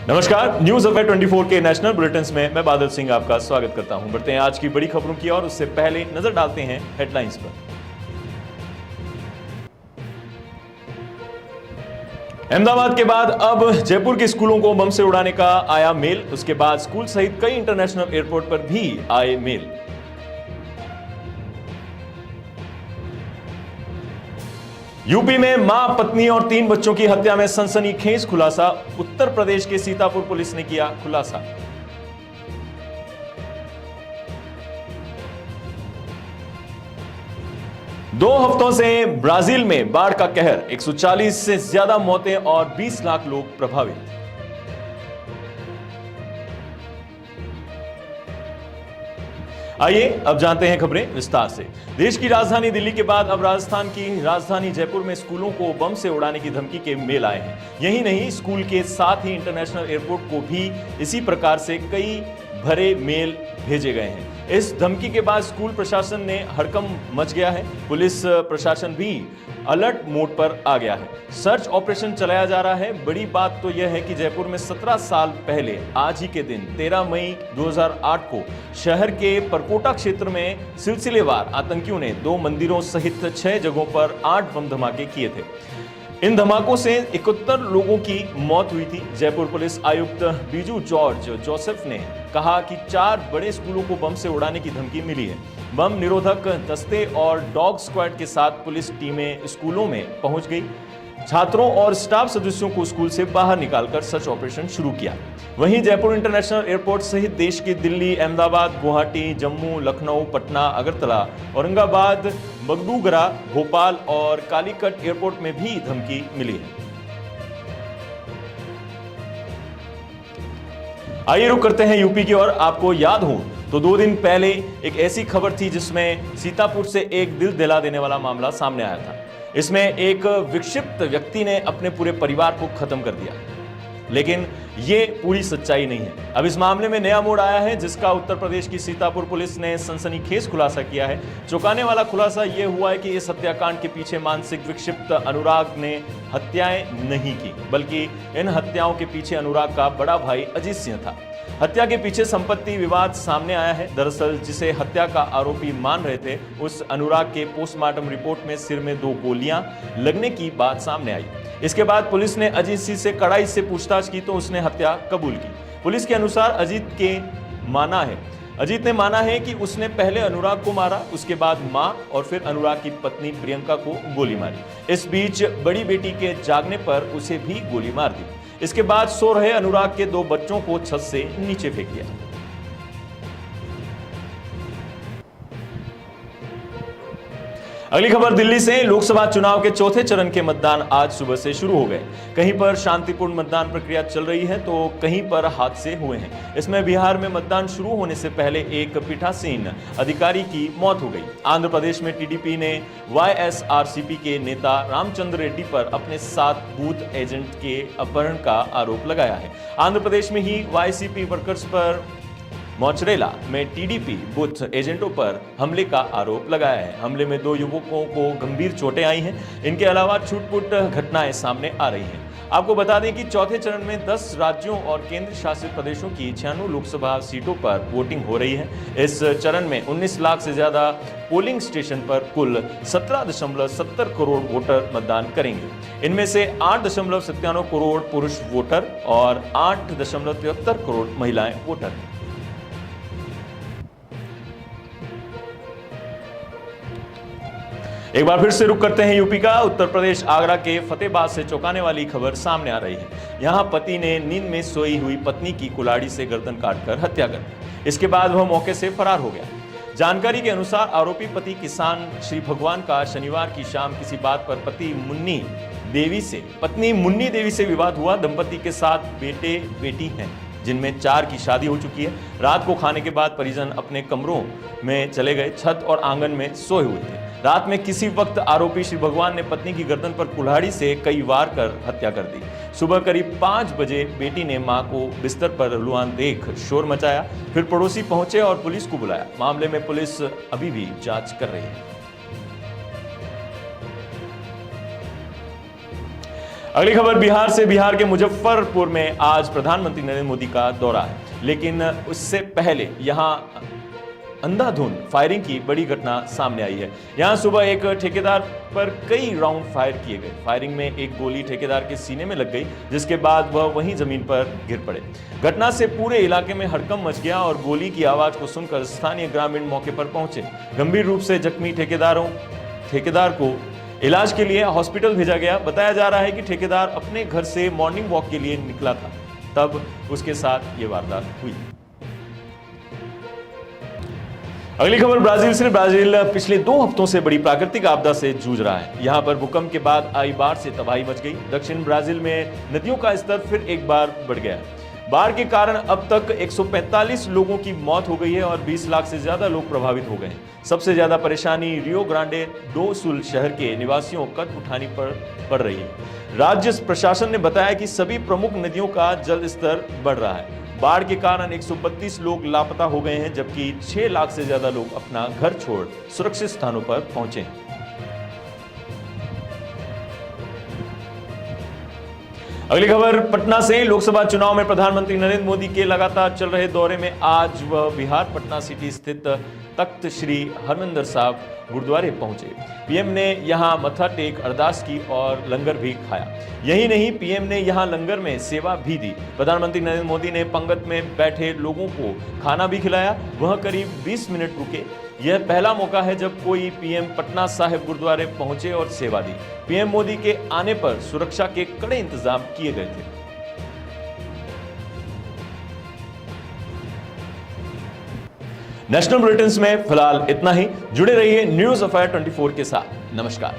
नमस्कार, news affair 24 के national bulletins में मैं बादल सिंह आपका स्वागत करता हूं। बढ़ते हैं आज की बड़ी खबरों की और उससे पहले नजर डालते हैं हेडलाइंस पर। अहमदाबाद के बाद अब जयपुर के स्कूलों को बम से उड़ाने का आया मेल। उसके बाद स्कूल सहित कई इंटरनेशनल एयरपोर्ट पर भी आए मेल। यूपी में मां, पत्नी और 3 बच्चों की हत्या में सनसनीखेज खुलासा। उत्तर प्रदेश के सीतापुर पुलिस ने किया खुलासा। दो हफ्तों से ब्राजील में बाढ़ का कहर, 140 से ज्यादा मौतें और 20 लाख लोग प्रभावित। आइए अब जानते हैं खबरें विस्तार से। देश की राजधानी दिल्ली के बाद अब राजस्थान की राजधानी जयपुर में स्कूलों को बम से उड़ाने की धमकी के मेल आए हैं। यही नहीं, स्कूल के साथ ही इंटरनेशनल एयरपोर्ट को भी इसी प्रकार से कई भरे मेल भेजे गए हैं। इस धमकी के बाद स्कूल प्रशासन ने हड़कंप मच गया है। पुलिस प्रशासन भी अलर्ट मोड पर आ गया है। सर्च ऑपरेशन चलाया जा रहा है। बड़ी बात तो यह है कि जयपुर में 17 साल पहले आज ही के दिन 13 मई 2008 को शहर के परकोटा क्षेत्र में सिलसिलेवार आतंकियों ने 2 मंदिरों सहित 6 जगहों पर 8 बम धमाके किए थे। इन धमाकों से 71 लोगों की मौत हुई थी। जयपुर पुलिस आयुक्त बीजू जॉर्ज जोसेफ ने कहा कि 4 बड़े स्कूलों को बम से उड़ाने की धमकी मिली है। बम निरोधक दस्ते और डॉग स्क्वाड के साथ पुलिस टीमें स्कूलों में पहुंच गई। छात्रों और स्टाफ सदस्यों को स्कूल से बाहर निकालकर सर्च ऑपरेशन शुरू किया। वहीं जयपुर इंटरनेशनल एयरपोर्ट सहित देश के दिल्ली, अहमदाबाद, गुवाहाटी, जम्मू, लखनऊ, पटना, अगरतला, औरंगाबाद, बगडूगरा, भोपाल और कालीकट एयरपोर्ट में भी धमकी मिली है। आइए रुक करते हैं यूपी की ओर। आपको याद हो तो 2 दिन पहले एक ऐसी खबर थी जिसमें सीतापुर से एक दिल दिला देने वाला मामला सामने आया था। इसमें एक विक्षिप्त व्यक्ति ने अपने पूरे परिवार को खत्म कर दिया, लेकिन ये पूरी सच्चाई नहीं है। अब इस मामले में नया मोड़ आया है, जिसका उत्तर प्रदेश की सीतापुर पुलिस ने सनसनीखेज खुलासा किया है। चौंकाने वाला खुलासा यह हुआ है कि इस हत्याकांड के पीछे मानसिक विक्षिप्त अनुराग ने हत्याएं नहीं की, बल्कि इन हत्याओं के पीछे अनुराग का बड़ा भाई अजीत सिंह था। हत्या के पीछे संपत्ति विवाद सामने आया है। दरअसल जिसे हत्या का आरोपी मान रहे थे, उस अनुराग के पोस्टमार्टम रिपोर्ट में सिर में 2 गोलियां लगने की बात सामने आई। इसके बाद पुलिस ने अजीत सिंह से कड़ाई से पूछताछ की तो उसने हत्या कबूल की। पुलिस के अनुसार अजीत ने माना है कि उसने पहले अनुराग को मारा, उसके बाद मां और फिर अनुराग की पत्नी प्रियंका को गोली मारी। इस बीच बड़ी बेटी के जागने पर उसे भी गोली मार दी। इसके बाद सो रहे अनुराग के 2 बच्चों को छत से नीचे फेंक दिया। अगली खबर दिल्ली से। लोकसभा चुनाव के चौथे चरण के मतदान आज सुबह से शुरू हो गए। कहीं पर शांतिपूर्ण मतदान प्रक्रिया चल रही है तो कहीं पर हादसे हुए हैं। इसमें बिहार में मतदान शुरू होने से पहले एक पीठासीन अधिकारी की मौत हो गई। आंध्र प्रदेश में टीडीपी ने वाईएसआरसीपी के नेता रामचंद्र रेड्डी पर अपने 7 बूथ एजेंट के अपहरण का आरोप लगाया है। आंध्र प्रदेश में ही वाईसीपी वर्कर्स पर मोचरेला में टीडीपी बूथ एजेंटों पर हमले का आरोप लगाया है। हमले में 2 युवकों को गंभीर चोटें आई हैं। इनके अलावा छूटपुट घटनाएं सामने आ रही हैं। आपको बता दें कि चौथे चरण में 10 राज्यों और केंद्र शासित प्रदेशों की 96 लोकसभा सीटों पर वोटिंग हो रही है। इस चरण में 19 लाख से ज्यादा पोलिंग स्टेशन पर कुल 17.70 करोड़ वोटर मतदान करेंगे। इनमें से 8.97 करोड़ पुरुष वोटर और 8.73 करोड़ महिलाएं वोटर हैं। एक बार फिर से रुक करते हैं यूपी का। उत्तर प्रदेश आगरा के फतेहाबाद से चौंकाने वाली खबर सामने आ रही है। यहां पति ने नींद में सोई हुई पत्नी की कुल्हाड़ी से गर्दन काटकर हत्या कर दी। इसके बाद वह मौके से फरार हो गया। जानकारी के अनुसार आरोपी पति किसान श्री भगवान का शनिवार की शाम किसी बात पर पत्नी मुन्नी देवी से विवाद हुआ। दंपति के साथ बेटे बेटी हैं, जिनमें 4 की शादी हो चुकी है। रात को खाने के बाद परिजन अपने कमरों में चले गए। छत और आंगन में सोए हुए थे। रात में किसी वक्त आरोपी श्री भगवान ने पत्नी की गर्दन पर कुल्हाड़ी से कई वार कर हत्या कर दी। सुबह करीब 5 बजे बेटी ने मां को बिस्तर पर लुहान देख शोर मचाया। फिर पड़ोसी पहुंचे और पुलिस को बुलाया। मामले में पुलिस अभी भी जांच कर रही है। अगली खबर बिहार से। बिहार के मुजफ्फरपुर में आज प्रधानमंत्री नरेंद्र मोदी का दौरा है, लेकिन उससे पहले यहां अंधाधुंध फायरिंग की बड़ी घटना सामने आई है। यहां सुबह एक ठेकेदार पर कई राउंड फायर किए गए। फायरिंग में एक गोली ठेकेदार के सीने में लग गई, जिसके बाद वह वहीं जमीन पर गिर पड़े। घटना से पूरे इलाके में हड़कंप मच गया और गोली की आवाज को सुनकर स्थानीय ग्रामीण मौके पर पहुंचे। गंभीर रूप से जख्मी ठेकेदार को इलाज के लिए हॉस्पिटल भेजा गया। बताया जा रहा है कि ठेकेदार अपने घर से मॉर्निंग वॉक के लिए निकला था, तब उसके साथ ये वारदात हुई। अगली खबर ब्राजील से। ब्राजील पिछले 2 हफ्तों से बड़ी प्राकृतिक आपदा से जूझ रहा है। यहां पर भूकंप के बाद आई बाढ़ से तबाही मच गई। दक्षिण ब्राजील में नदियों का स्तर फिर एक बार बढ़ गया। बाढ़ के कारण अब तक 145 लोगों की मौत हो गई है और 20 लाख से ज्यादा लोग प्रभावित हो गए हैं। सबसे ज्यादा परेशानी रियो ग्रांडे डो सुल शहर के निवासियों को उठानी पड़ रही है। राज्य प्रशासन ने बताया कि सभी प्रमुख नदियों का जल स्तर बढ़ रहा है। बाढ़ के कारण 132 लोग लापता हो गए हैं, जबकि 6 लाख से ज्यादा लोग अपना घर छोड़ सुरक्षित स्थानों पर पहुंचे हैं। अगली खबर पटना से। लोकसभा चुनाव में प्रधानमंत्री नरेंद्र मोदी के लगातार चल रहे दौरे में आज वह बिहार पटना सिटी स्थित तख्त श्री हरमंदिर साहिब गुरुद्वारे पहुंचे। पीएम ने यहां मत्था टेक, अरदास की और लंगर भी खाया। यही नहीं, पीएम ने यहां लंगर में सेवा भी दी। प्रधानमंत्री नरेंद्र मोदी ने पंगत में बैठे लोगों को खाना भी खिलाया। वह करीब 20 मिनट रुके। यह पहला मौका है जब कोई पीएम पटना साहिब गुरुद्वारे पहुंचे और सेवा दी। पीएम मोदी के आने पर सुरक्षा के कड़े इंतजाम किए गए थे। नेशनल बुलेटिन में फिलहाल इतना ही। जुड़े रहिए न्यूज अफेयर 24 के साथ। नमस्कार।